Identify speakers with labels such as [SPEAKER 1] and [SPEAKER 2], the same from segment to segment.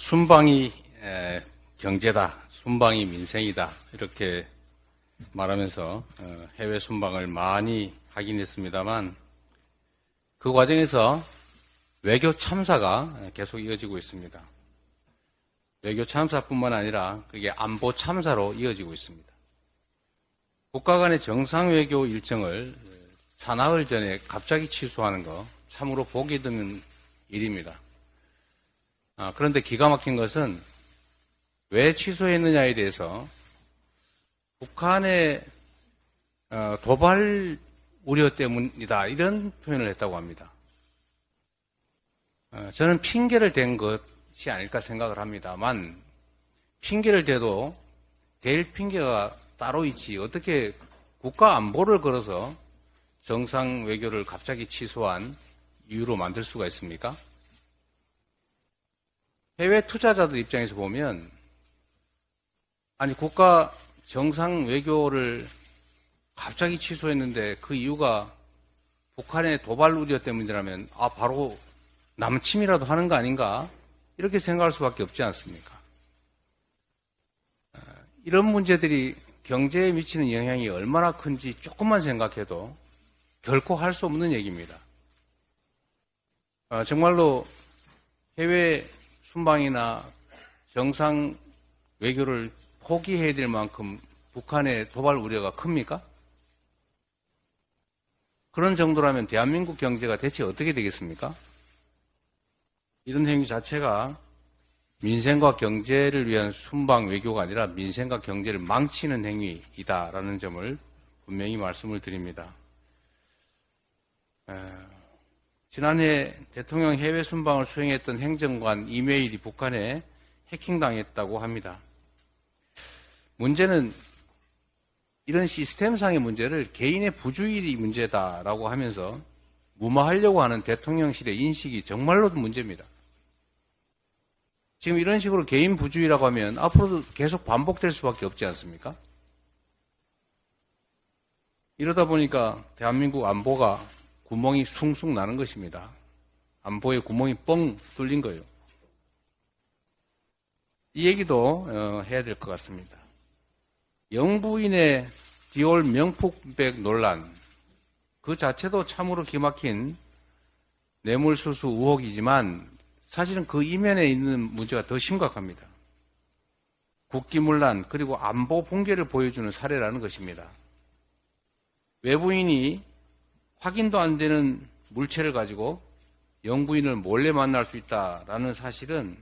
[SPEAKER 1] 순방이 경제다, 순방이 민생이다 이렇게 말하면서 해외 순방을 많이 하긴 했습니다만 그 과정에서 외교 참사가 계속 이어지고 있습니다. 외교 참사뿐만 아니라 그게 안보 참사로 이어지고 있습니다. 국가 간의 정상 외교 일정을 사나흘 전에 갑자기 취소하는 거 참으로 보기 드문 일입니다. 그런데 기가 막힌 것은 왜 취소했느냐에 대해서 북한의 도발 우려 때문이다 이런 표현을 했다고 합니다. 저는 핑계를 댄 것이 아닐까 생각을 합니다만 핑계를 대도 댈 핑계가 따로 있지 어떻게 국가 안보를 걸어서 정상 외교를 갑자기 취소한 이유로 만들 수가 있습니까? 해외 투자자들 입장에서 보면 아니 국가 정상 외교를 갑자기 취소했는데 그 이유가 북한의 도발 우려 때문이라면 바로 남침이라도 하는 거 아닌가 이렇게 생각할 수밖에 없지 않습니까? 이런 문제들이 경제에 미치는 영향이 얼마나 큰지 조금만 생각해도 결코 할 수 없는 얘기입니다. 정말로 해외 순방이나 정상 외교를 포기해야 될 만큼 북한의 도발 우려가 큽니까? 그런 정도라면 대한민국 경제가 대체 어떻게 되겠습니까? 이런 행위 자체가 민생과 경제를 위한 순방 외교가 아니라 민생과 경제를 망치는 행위이다라는 점을 분명히 말씀을 드립니다. 지난해 대통령 해외 순방을 수행했던 행정관 이메일이 북한에 해킹당했다고 합니다. 문제는 이런 시스템상의 문제를 개인의 부주의이 문제다라고 하면서 무마하려고 하는 대통령실의 인식이 정말로 문제입니다. 지금 이런 식으로 개인 부주의라고 하면 앞으로도 계속 반복될 수밖에 없지 않습니까? 이러다 보니까 대한민국 안보가 구멍이 숭숭 나는 것입니다. 안보에 구멍이 뻥 뚫린 거예요. 이 얘기도 해야 될 것 같습니다. 영부인의 디올 명품백 논란 그 자체도 참으로 기막힌 뇌물수수 의혹이지만 사실은 그 이면에 있는 문제가 더 심각합니다. 국기문란 그리고 안보 붕괴를 보여주는 사례라는 것입니다. 외부인이 확인도 안 되는 물체를 가지고 영부인을 몰래 만날 수 있다라는 사실은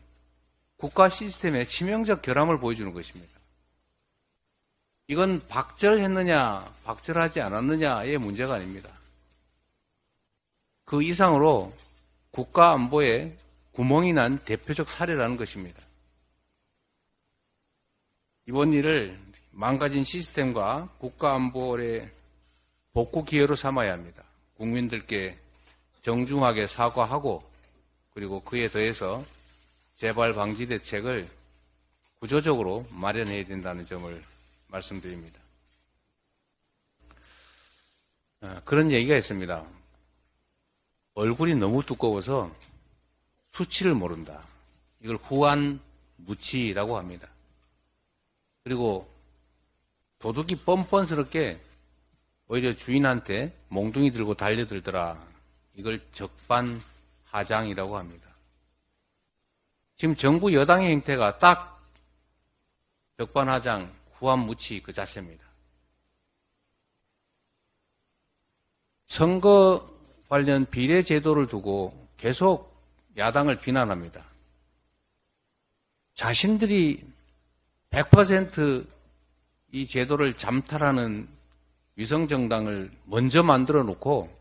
[SPEAKER 1] 국가 시스템의 치명적 결함을 보여주는 것입니다. 이건 박절했느냐, 박절하지 않았느냐의 문제가 아닙니다. 그 이상으로 국가 안보에 구멍이 난 대표적 사례라는 것입니다. 이번 일을 망가진 시스템과 국가 안보의 복구 기회로 삼아야 합니다. 국민들께 정중하게 사과하고 그리고 그에 더해서 재발 방지 대책을 구조적으로 마련해야 된다는 점을 말씀드립니다. 그런 얘기가 있습니다. 얼굴이 너무 두꺼워서 수치를 모른다. 이걸 후안무치라고 합니다. 그리고 도둑이 뻔뻔스럽게 오히려 주인한테 몽둥이 들고 달려들더라. 이걸 적반하장이라고 합니다. 지금 정부 여당의 행태가 딱 적반하장, 후안무치 그 자체입니다. 선거 관련 비례 제도를 두고 계속 야당을 비난합니다. 자신들이 100% 이 제도를 잠탈하는 위성정당을 먼저 만들어 놓고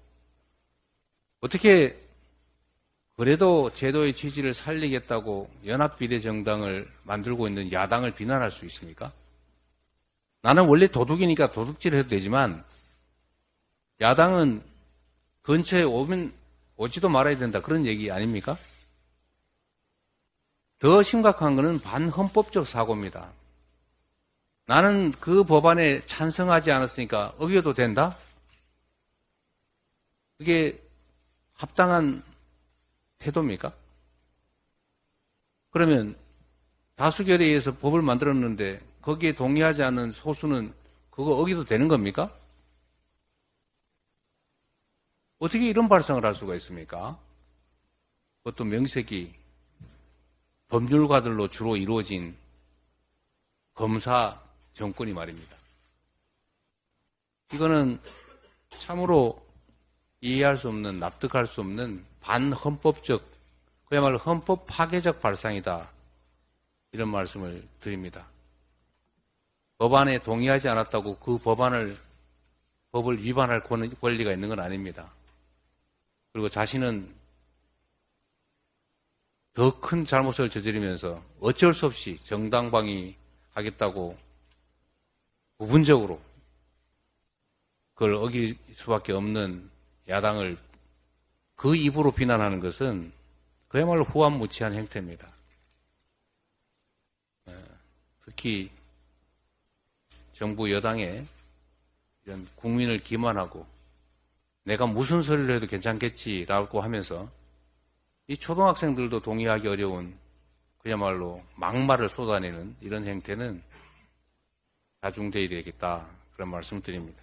[SPEAKER 1] 어떻게 그래도 제도의 취지를 살리겠다고 연합비례정당을 만들고 있는 야당을 비난할 수 있습니까? 나는 원래 도둑이니까 도둑질 해도 되지만 야당은 근처에 오지도 말아야 된다 그런 얘기 아닙니까? 더 심각한 것은 반헌법적 사고입니다. 나는 그 법안에 찬성하지 않았으니까 어겨도 된다? 그게 합당한 태도입니까? 그러면 다수결에 의해서 법을 만들었는데 거기에 동의하지 않는 소수는 그거 어기도 되는 겁니까? 어떻게 이런 발상을 할 수가 있습니까? 그것도 명색이 법률가들로 주로 이루어진 검사 정권이 말입니다. 이거는 참으로 이해할 수 없는, 납득할 수 없는 반헌법적, 그야말로 헌법 파괴적 발상이다. 이런 말씀을 드립니다. 법안에 동의하지 않았다고 그 법을 위반할 권리가 있는 건 아닙니다. 그리고 자신은 더 큰 잘못을 저지르면서 어쩔 수 없이 정당방위 하겠다고 부분적으로 그걸 어길 수밖에 없는 야당을 그 입으로 비난하는 것은 그야말로 후한무치한 행태입니다. 특히 정부 여당에 이런 국민을 기만하고 내가 무슨 소리를 해도 괜찮겠지라고 하면서 이 초등학생들도 동의하기 어려운 그야말로 막말을 쏟아내는 이런 행태는 자중되어야 되겠다 그런 말씀을 드립니다.